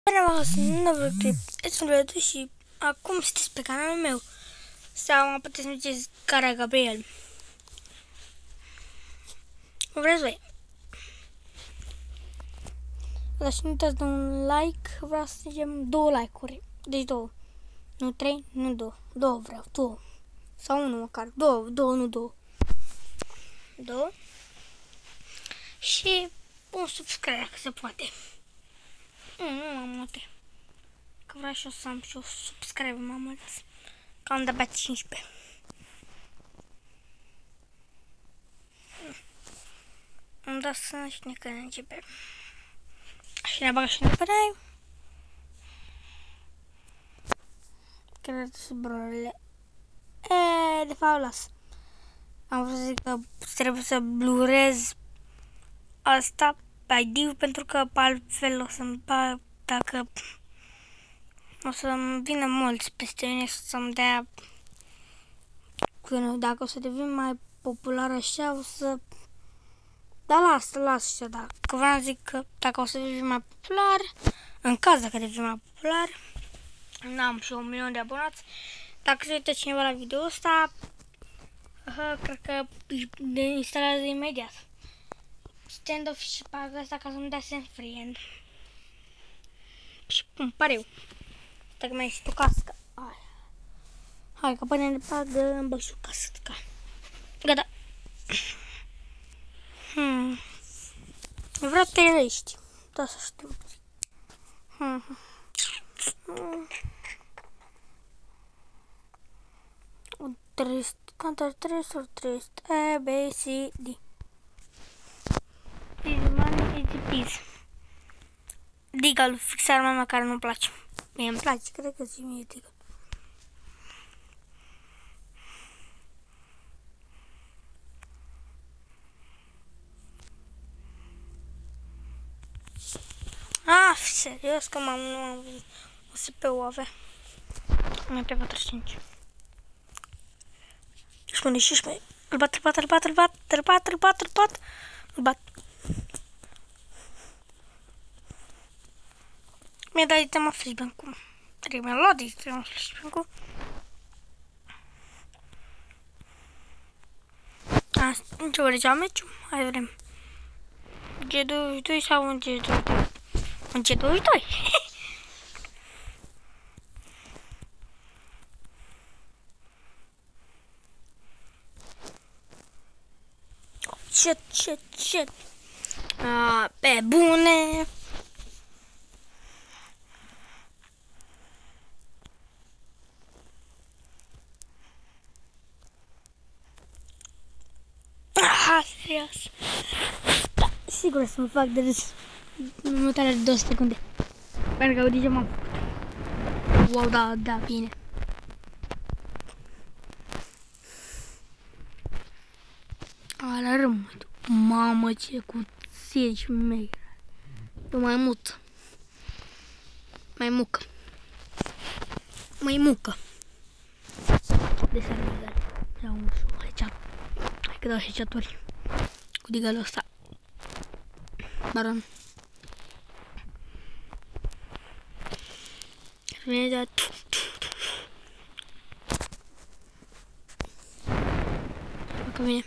Bine, sunt nou clip, sunt Vedu și acum sunteți pe canalul meu. Sau mă puteți mergeți Cara Gabriel. Vreți voi? Dar și nu uitați de un like, vreau să zicem 2 like-uri. Deci 2. Nu 3, nu 2. 2 vreau, 2. Sau 1 măcar, 2, nu 2. 2. Și un subscribe dacă se poate. Nu am multe. Că vreau și eu să am și o subscribe mai mulți. Că am de-abia 15. Îmi dau să știu că ne începe. Și ne bagă și ne părai. Cred că sunt brolele. De fapt las. Am vrut să zic că trebuie să blurez asta pe ID pentru că altfel o să-mi dacă o să-mi vină mulți peste mine și să-mi dea dacă o să devin mai popular așa o să las așa, dacă vreau să zic că dacă o să devin mai popular, în caz dacă devin mai popular, n-am și 1 milion de abonați, dacă se uită cineva la video ăsta, cred că le instalează imediat stand-off și pe asta ca să-mi dea send friend. Și pun pariu. Dacă mai este o cască. Hai că până ne bagă în bășu cască. Gata. Vreau telești. Da, să știu. Contar 3 ori 3. A, B, C, D. Easy money, easy peasy. Diga-l, fixarea mea care nu-mi place. Mie îmi place, cred că zi mie diga. Serios că nu am văzut. O CPU avea. Mai pe 45. Și unde și mai. Îl bat. Mi-a dat ditema flashbang-ul. Mi-a luat ditema flashbang-ul. Ce ori geam meciul? Hai vedem. G22 sau un G22? Un G22? Shit. Pe bune. Serios. Da, sigur să mă fac de râs. Minutare de 2 secunde. Pentru că uite ce m-am făcut. Wow, da, bine. Alarm. Mamă, ce cuțegi mei. Eu mai mucă. De servizare. Ia un headshot. Hai că dau headshot-uri. Cu digalul ăsta. Baron. Vine de că vine.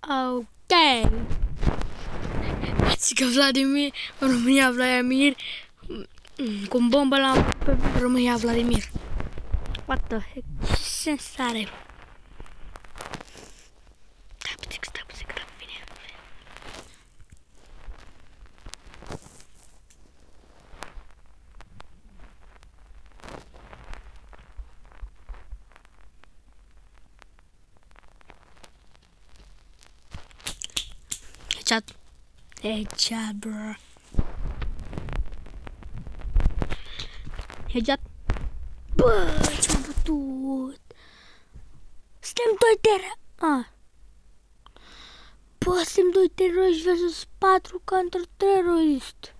Ok. Că Vladimir, România Vladimir, cu bombă la România Vladimir. What the heck? Ce sens are? Stai puțin, vine. Headshot, bro. Headshot. Bă, ce văzut. Suntem doi suntem doi teroriști versus 4 counter-teroriști.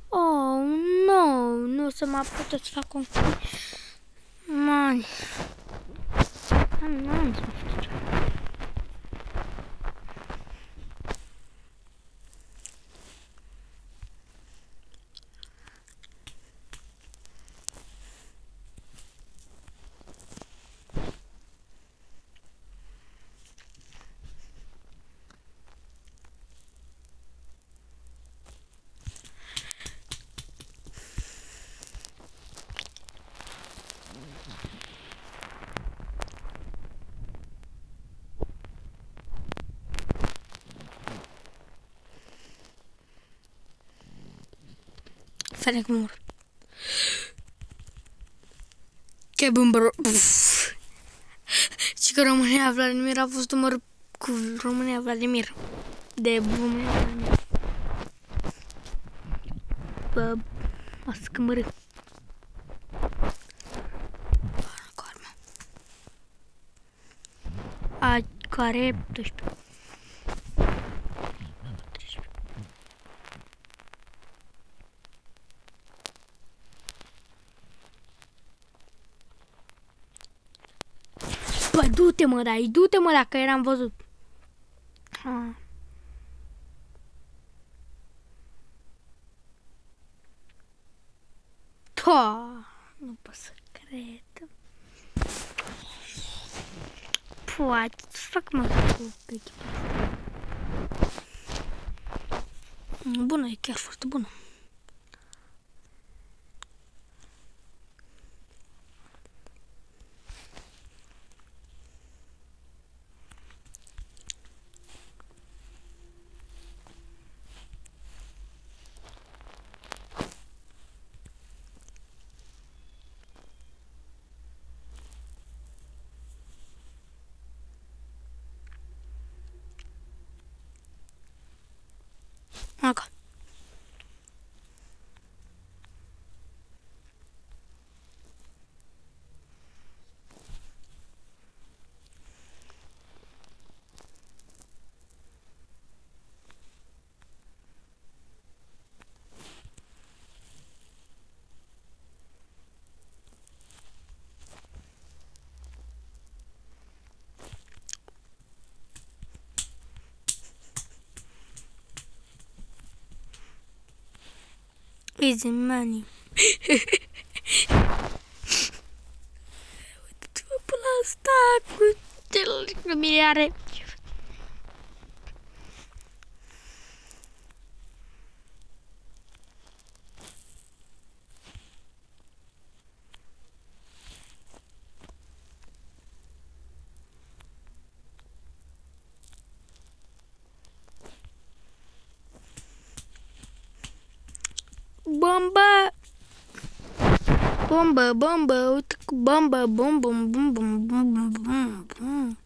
Oh, nu se mai poate să fac conflict. Man. Nu să fac ce. Fără că mor. Ce bâmbăr. Și că România Vladimir a fost umăr cu România Vladimir. De România Vladimir. Bă, a scâmbărât. A care 12. Bă, du-te mă, du-te mă dacă eram văzut. Nu pot să cred. Poate să fac mă cu echipa asta. Bună, e chiar foarte bună. Acá. Easy money. Uite-vă până la asta cu miliare. Bomba! Bomba, bomba, uite cu bomba, bum, bum, bum, bum, bum, bum, bum, bum.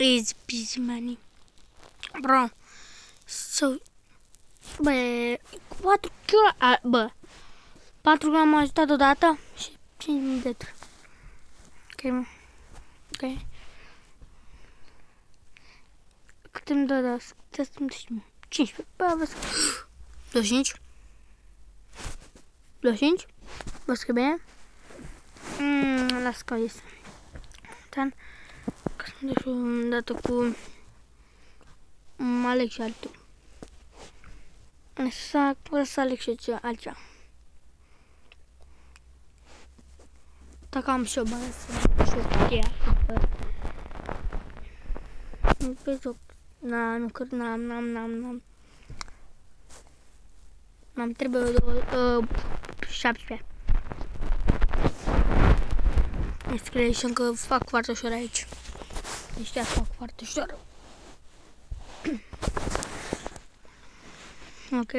Easy peasy money. Bro. So, bă, 4 kg, bă, 4 kg am ajutat odată și 5.000 de tr. Ok. Cât îmi dă de asta? Cât îmi dă 15. Bă, vă scrie. 25? 25? Vă scrie bine? Las că este. Tan. Că sunt și o dată cu Alex și altul. Să aleg și altceva. Dacă am și o bani să o cheia. Pe joc. Nu cred, n-am. Am trebuie 17. Scrie și încă fac foarte ușor aici. Ăștia fac foarte ușor. Ok,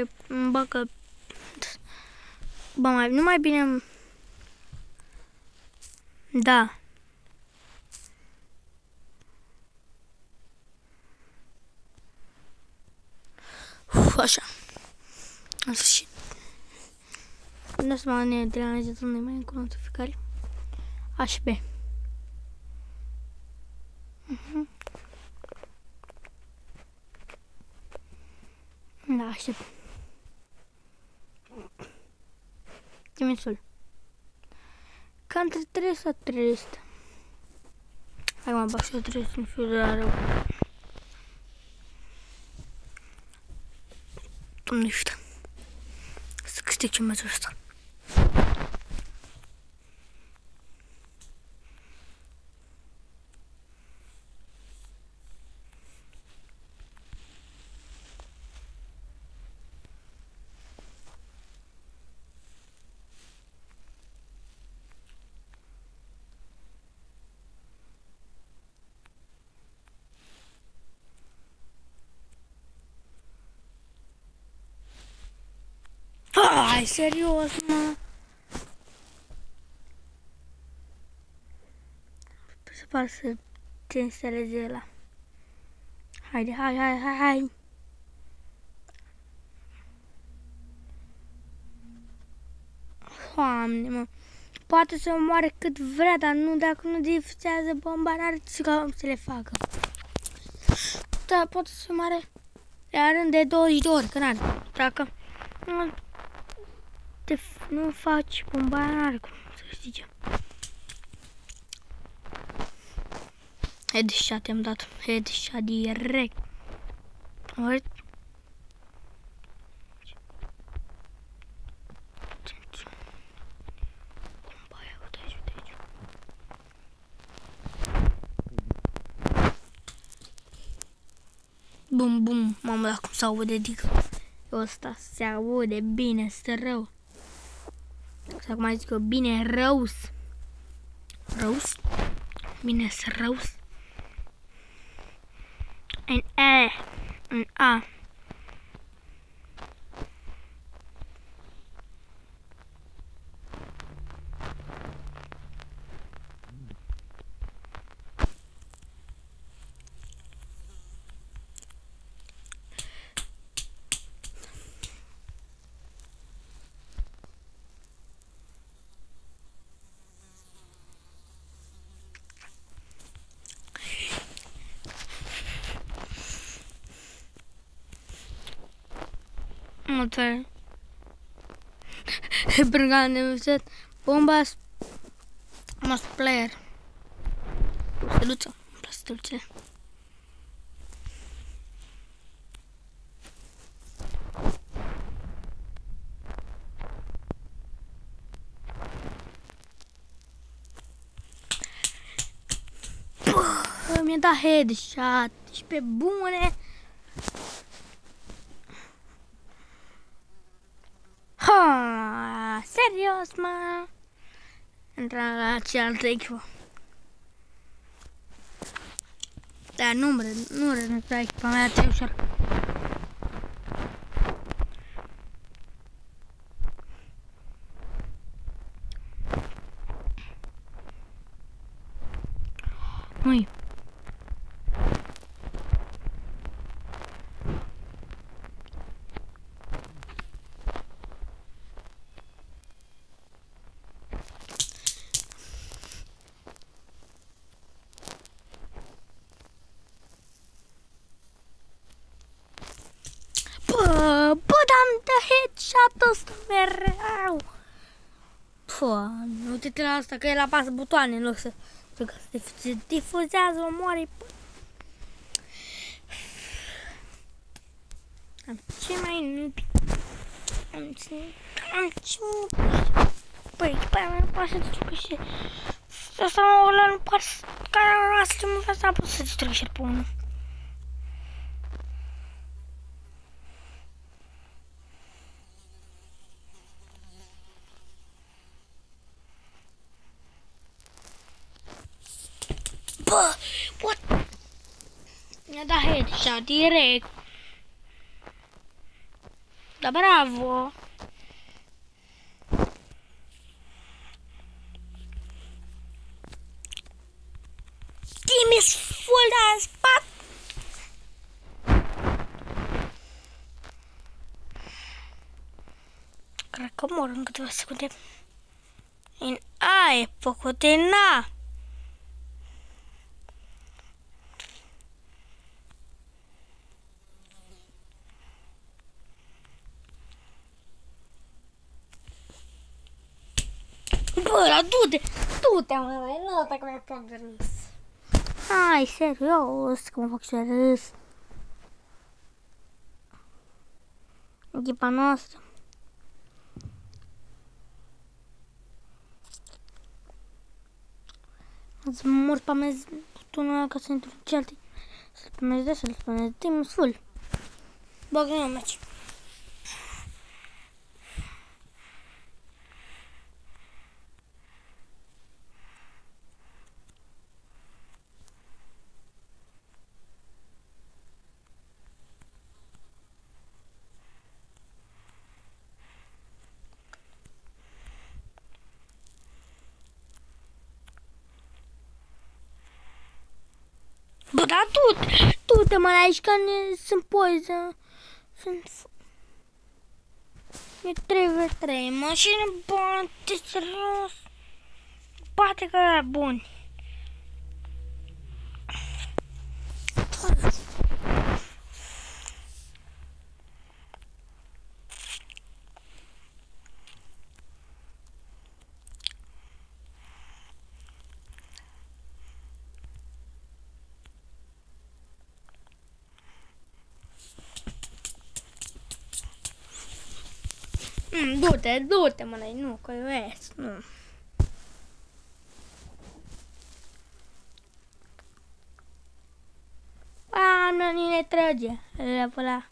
bă că... Bă, nu mai bine... Da. Așa. În sfârșit. Nu se mai ne drenajează nimeni cu notificări. A și B. Da, aștept. Trimisul. Ca între 3 sau 300. Hai mă, bag și eu 300 în fiul de la rău. Doamne iubită. Să câștig ce meciul ăsta. Hai, serios, mă. Se pare să te instaleze ăla. Haide, hai. Doamne, mă. Poate să moare cât vrea, dar nu, dacă nu difuzează bomba, n-are ce să le facă. Da, poate să moare la rând de 20 de ori, că n-are. Dacă nu faci bomba, n-are cum să știi. Headshot i-am dat. Headshot direct. Uite. Bum, bum. Mamă, dar cum se aude, adică. Ăsta se aude bine, stă rău. Sau cum ai zic eu, bine răus. Răus? Bine răus. În E. În A. Mulțumesc. Brigada de bombas. Must player. Steluță. Steluțele. Mi-a dat headshot. Și pe bune. Ha, serios, mă. Intra la cealaltă echipă. Dar nu renunța echipa mea atât ușor. Ui. Bă, dar-mi dă headshot ăsta mereu. Pă, uite-te la asta, că el apasă butoane în loc să se difuzează, o moare. Am ce mai nubi. Am ce Băi, echipa mea nu poate să distrugă și... Asta ăla nu poate să... Care asta ce mă vrea să pot să distrugă și pe unul. Bă, what? Mi-a dat headshot direct. Da, bravo. Team is full de spate. Cred că mor în câteva secunde. În aia, făcut-e na. Bă, du-te, mă, nu ăsta că mi-a fac de râs. Hai, serios, că mă fac și de râs. Echipa noastră. Ați mor spamez butonul ăla ca să introduce alții. Să-l spamez de, să-l spamez de, timp full. Bă, că nu meci. Bă, da, du-te, mă, aici că sunt poiză. Sunt... E 3v3, mașină, bă, te serios. Bate că era bun. Du-te, mă, nu, că eu ies, nu. A, nu, ne trage, pe la...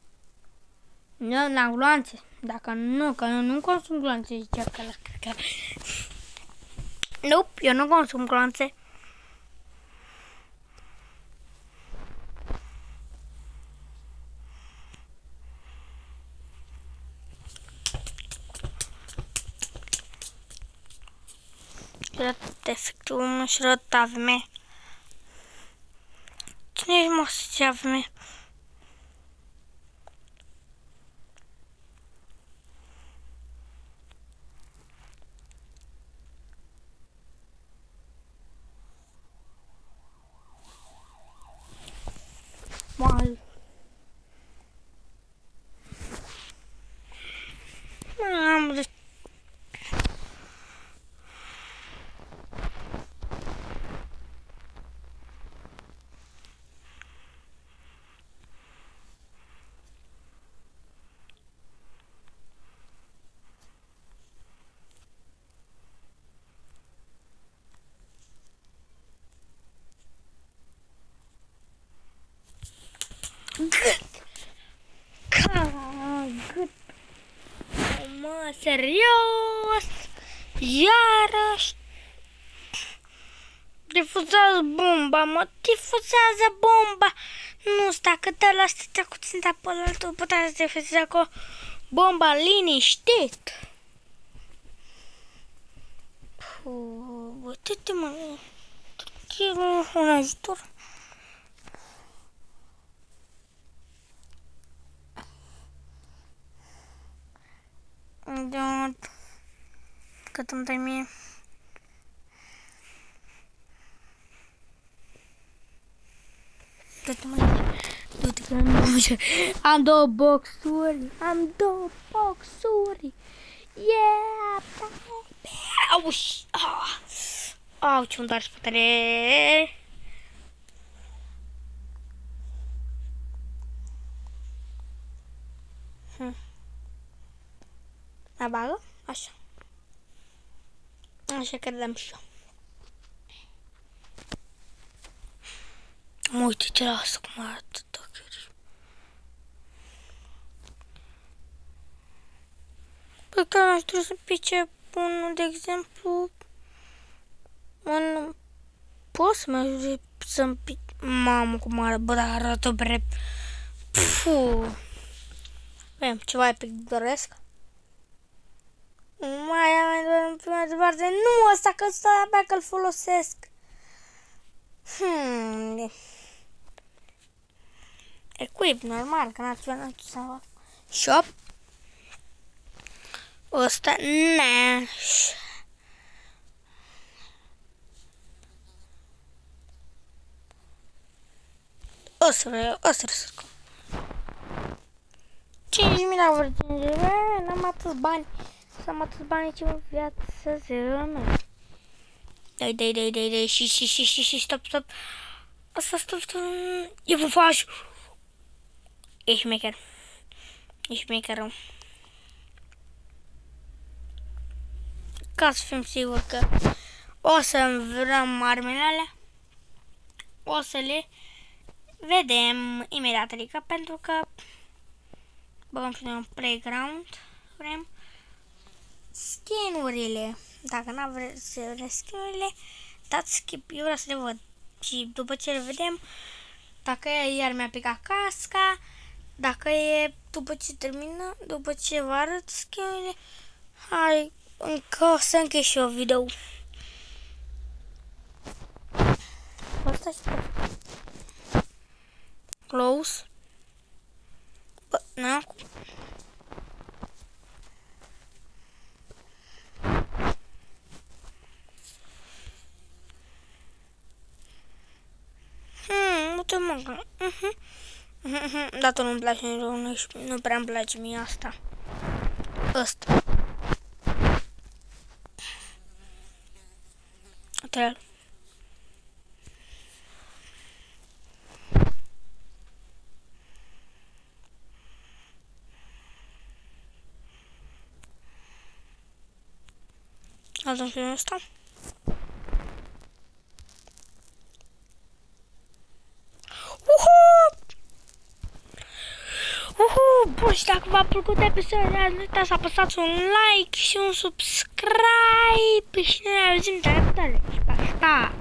Nu, la gloanțe, dacă nu, că eu nu consum gloanțe, zicea că la căcă. Nope, eu nu consum gloanțe. Efectiv, mă și rătavme. Cine ești, mă, să ce avme? Mal. Am de... Gât! Gât! Mă, serios? Iarăși? Difuzează bomba, mă, difuzează bomba! Nu, sta cât ăla stătea cu ținta pe altul, putea să difuzeze cu bomba liniștit. Uite-te, mă, e un ajutor. Da, cât îmi dai mie? Du-te, mă, du-te, că nu merge. Am două boxuri, yeah, baby. Auși, au, ce-mi dar spatele. La bagă? Așa. Așa credeam și eu. Mă uite ce la asta cum arată tacheri. Păi că aș trebui să pice unul, de exemplu, un... Poți să mă ajunge să-mi pice... Mamă, cum arată, bă, dar arată bre... Puh. Bine, ceva epic doresc. Mai departe, nu ăsta, că ăsta abia că-l folosesc. Equip, normal, că n-ar fi să fac. Shop. Ăsta, Nash. Ăsta vreau să scot. 5.000 la vârgine, n-am atât bani. Să am atât bani ce în viață zero. Dai, și, stop. Asta, stop. E pufaș. Ești șmecher rău. Ca să fim siguri că o să învrăm armele alea. O să le vedem imediat, adică pentru că băgăm și noi un playground. Vrem skin-urile. Dacă n-am vrea să vedem skin-urile, dați skip. Eu vreau să le văd. Și după ce le vedem, dacă e iar mi-a picat casca, dacă e după ce termină, după ce vă arăt skin-urile, hai încă să închei și eu video. Asta și close. Bă, n-am cum. Uite mă. Dar tu nu-mi place, nu prea îmi place mie asta. Ăsta. Trebuie. Atunci nu ăsta. Bun, și dacă v-a plăcut episodul, nu uitați să apăsați un like și un subscribe și ne auzim de la viitoare. Pa!